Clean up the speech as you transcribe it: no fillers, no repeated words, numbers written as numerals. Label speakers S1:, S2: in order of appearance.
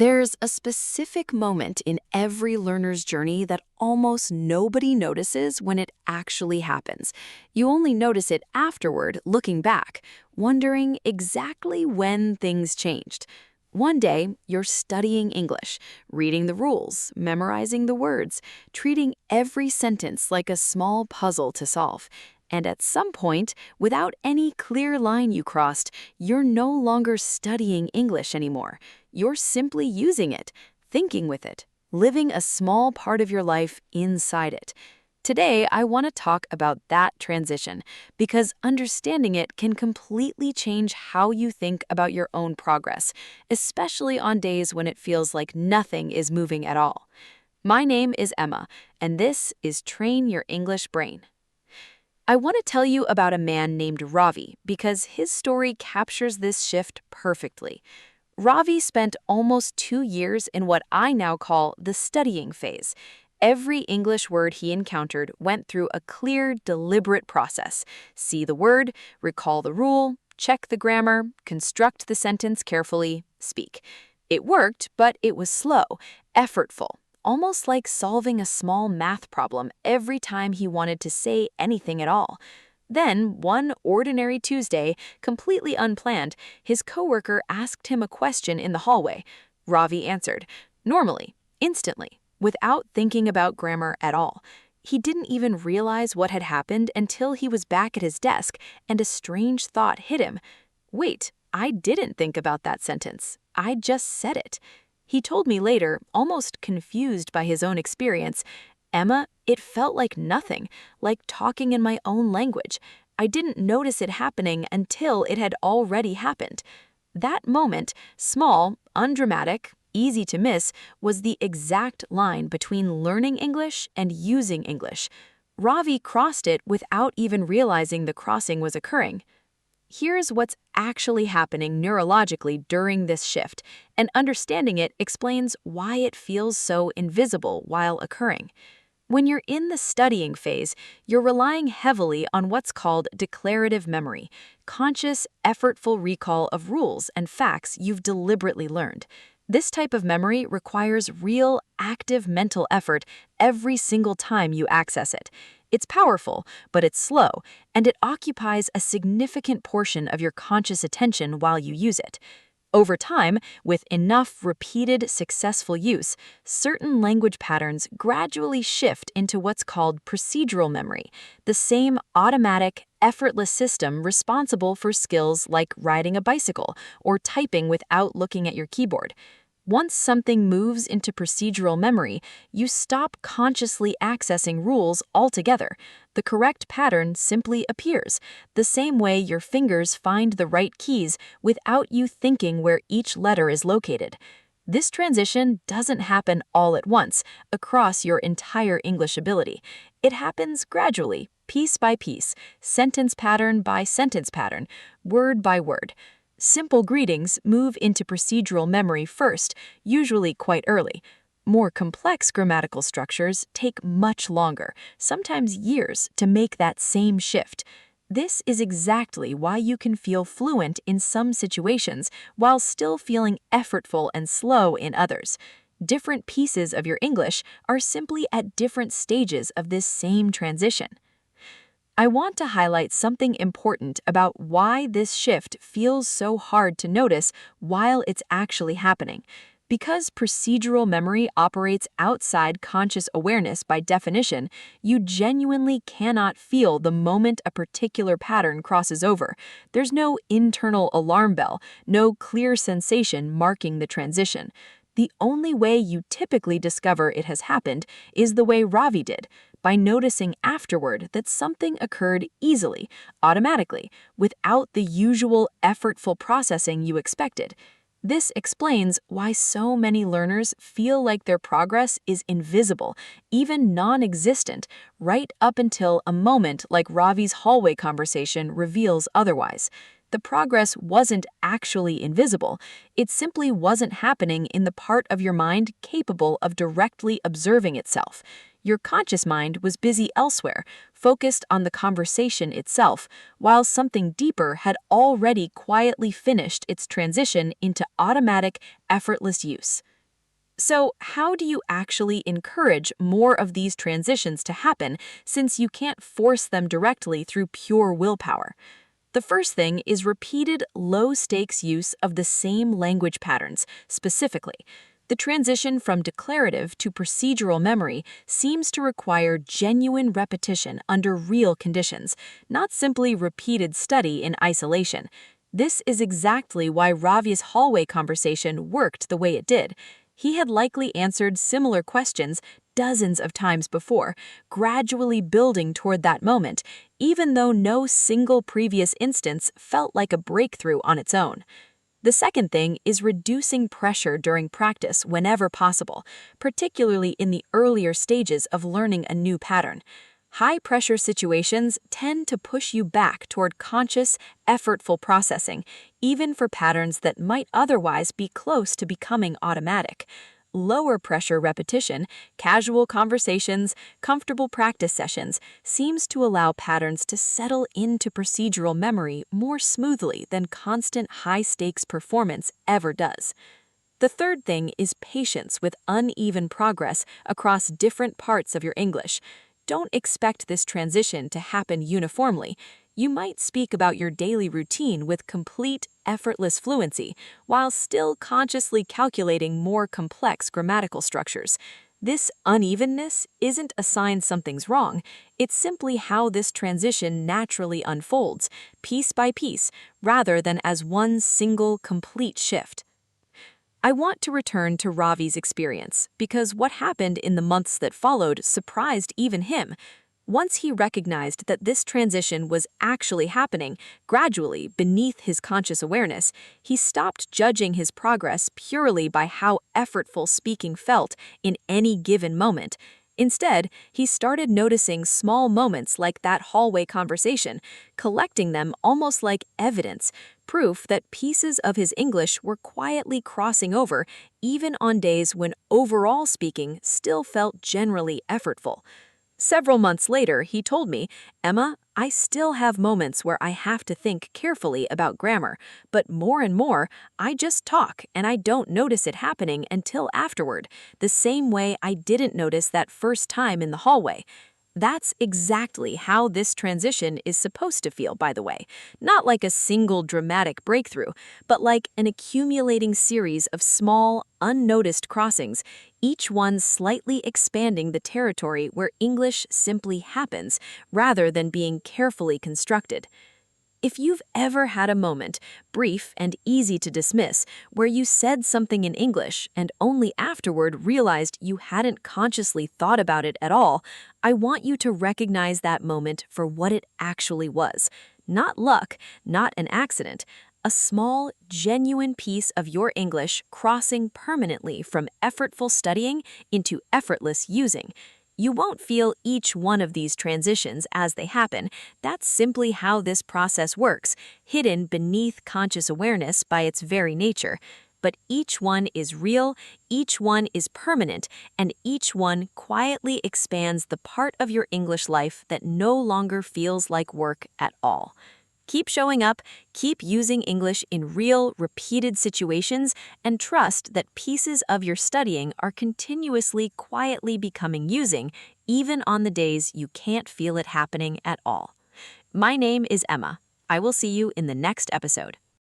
S1: There's a specific moment in every learner's journey that almost nobody notices when it actually happens. You only notice it afterward, looking back, wondering exactly when things changed. One day, you're studying English, reading the rules, memorizing the words, treating every sentence like a small puzzle to solve. And at some point, without any clear line you crossed, you're no longer studying English anymore. You're simply using it, thinking with it, living a small part of your life inside it. Today, I want to talk about that transition because understanding it can completely change how you think about your own progress, especially on days when it feels like nothing is moving at all. My name is Emma, and this is Train Your English Brain. I want to tell you about a man named Ravi because his story captures this shift perfectly. Ravi spent almost 2 years in what I now call the studying phase. Every English word he encountered went through a clear, deliberate process. See the word, recall the rule, check the grammar, construct the sentence carefully, speak. It worked, but it was slow, effortful, almost like solving a small math problem every time he wanted to say anything at all. Then, one ordinary Tuesday, completely unplanned, his coworker asked him a question in the hallway. Ravi answered, normally, instantly, without thinking about grammar at all. He didn't even realize what had happened until he was back at his desk, and a strange thought hit him. Wait, I didn't think about that sentence. I just said it. He told me later, almost confused by his own experience, Emma, it felt like nothing, like talking in my own language. I didn't notice it happening until it had already happened. That moment, small, undramatic, easy to miss, was the exact line between learning English and using English. Ravi crossed it without even realizing the crossing was occurring. Here's what's actually happening neurologically during this shift, and understanding it explains why it feels so invisible while occurring. When you're in the studying phase, you're relying heavily on what's called declarative memory, conscious, effortful recall of rules and facts you've deliberately learned. This type of memory requires real, active mental effort every single time you access it. It's powerful, but it's slow, and it occupies a significant portion of your conscious attention while you use it. Over time, with enough repeated, successful use, certain language patterns gradually shift into what's called procedural memory, the same automatic, effortless system responsible for skills like riding a bicycle or typing without looking at your keyboard. Once something moves into procedural memory, you stop consciously accessing rules altogether. The correct pattern simply appears, the same way your fingers find the right keys without you thinking where each letter is located. This transition doesn't happen all at once across your entire English ability. It happens gradually, piece by piece, sentence pattern by sentence pattern, word by word. Simple greetings move into procedural memory first, usually quite early. More complex grammatical structures take much longer, sometimes years, to make that same shift. This is exactly why you can feel fluent in some situations while still feeling effortful and slow in others. Different pieces of your English are simply at different stages of this same transition. I want to highlight something important about why this shift feels so hard to notice while it's actually happening. Because procedural memory operates outside conscious awareness by definition, you genuinely cannot feel the moment a particular pattern crosses over. There's no internal alarm bell, no clear sensation marking the transition. The only way you typically discover it has happened is the way Ravi did, by noticing afterward that something occurred easily, automatically, without the usual effortful processing you expected. This explains why so many learners feel like their progress is invisible, even non-existent, right up until a moment like Ravi's hallway conversation reveals otherwise. The progress wasn't actually invisible, it simply wasn't happening in the part of your mind capable of directly observing itself. Your conscious mind was busy elsewhere, focused on the conversation itself, while something deeper had already quietly finished its transition into automatic, effortless use. So, how do you actually encourage more of these transitions to happen since you can't force them directly through pure willpower? The first thing is repeated low-stakes use of the same language patterns. Specifically, the transition from declarative to procedural memory seems to require genuine repetition under real conditions, not simply repeated study in isolation. This is exactly why Ravi's hallway conversation worked the way it did. He had likely answered similar questions dozens of times before, gradually building toward that moment, even though no single previous instance felt like a breakthrough on its own. The second thing is reducing pressure during practice whenever possible, particularly in the earlier stages of learning a new pattern. High-pressure situations tend to push you back toward conscious, effortful processing, even for patterns that might otherwise be close to becoming automatic. Lower pressure repetition, casual conversations, comfortable practice sessions seems to allow patterns to settle into procedural memory more smoothly than constant high-stakes performance ever does. The third thing is patience with uneven progress across different parts of your English. Don't expect this transition to happen uniformly. You might speak about your daily routine with complete, effortless fluency, while still consciously calculating more complex grammatical structures. This unevenness isn't a sign something's wrong, it's simply how this transition naturally unfolds, piece by piece, rather than as one single, complete shift. I want to return to Ravi's experience because what happened in the months that followed surprised even him. Once he recognized that this transition was actually happening gradually beneath his conscious awareness, he stopped judging his progress purely by how effortful speaking felt in any given moment. Instead, he started noticing small moments like that hallway conversation, collecting them almost like evidence, proof that pieces of his English were quietly crossing over, even on days when overall speaking still felt generally effortful. Several months later, he told me, "Emma, I still have moments where I have to think carefully about grammar, but more and more, I just talk and I don't notice it happening until afterward, the same way I didn't notice that first time in the hallway." That's exactly how this transition is supposed to feel, by the way. Not like a single dramatic breakthrough, but like an accumulating series of small, unnoticed crossings, each one slightly expanding the territory where English simply happens, rather than being carefully constructed. If you've ever had a moment, brief and easy to dismiss, where you said something in English and only afterward realized you hadn't consciously thought about it at all, I want you to recognize that moment for what it actually was. Not luck, not an accident. A small, genuine piece of your English crossing permanently from effortful studying into effortless using. You won't feel each one of these transitions as they happen. That's simply how this process works, hidden beneath conscious awareness by its very nature. But each one is real, each one is permanent, and each one quietly expands the part of your English life that no longer feels like work at all. Keep showing up, keep using English in real, repeated situations, and trust that pieces of your studying are continuously quietly becoming using, even on the days you can't feel it happening at all. My name is Emma. I will see you in the next episode.